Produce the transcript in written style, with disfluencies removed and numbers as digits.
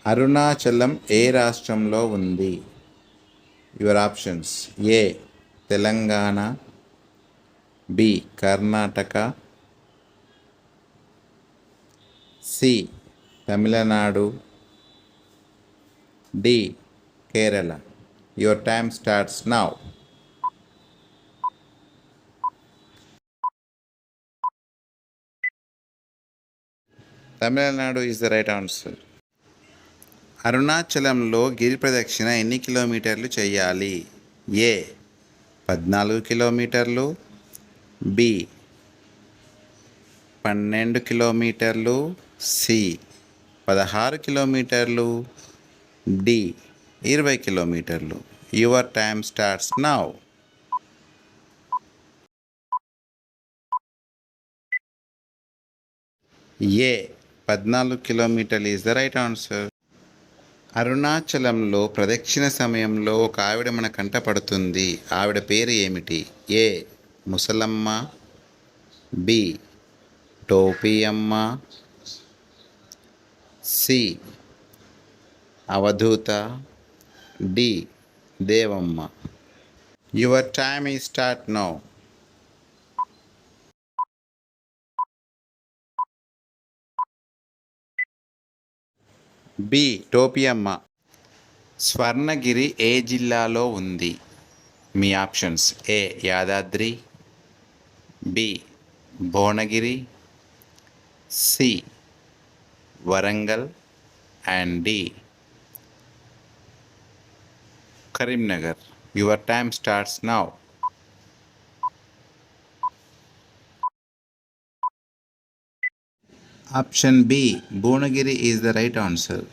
అరుణాచలం ఏ రాష్ట్రంలో ఉంది? Your options: A Telangana, B Karnataka, C Tamil Nadu, D Kerala. Your time starts now. Tamil Nadu is the right answer. అరుణాచలంలో గిరి ప్రదక్షిణ ఎన్ని కిలోమీటర్లు చేయాలి? ఏ 14 కిలోమీటర్లు, బి 12 కిలోమీటర్లు, సి 16 కిలోమీటర్లు, డి 20 కిలోమీటర్లు. Your time starts now. A 14 కిలోమీటర్లు ఈజ్ ద రైట్ ఆన్సర్. అరుణాచలంలో ప్రదక్షిణ సమయంలో ఒక ఆవిడ మన కంట పడుతుంది. ఆవిడ పేరు ఏమిటి? ఏ ముసలమ్మ, B Topi Amma, C Avadhuta, D Devamma. Your time is start now. B Topi Amma. Swarnagiri ఏ జిల్లాలో ఉంది? మీ options: A Yadadri, B Bhuvanagiri, C Warangal and D Karimnagar. Your time starts now. Option B Bhuvanagiri is the right answer.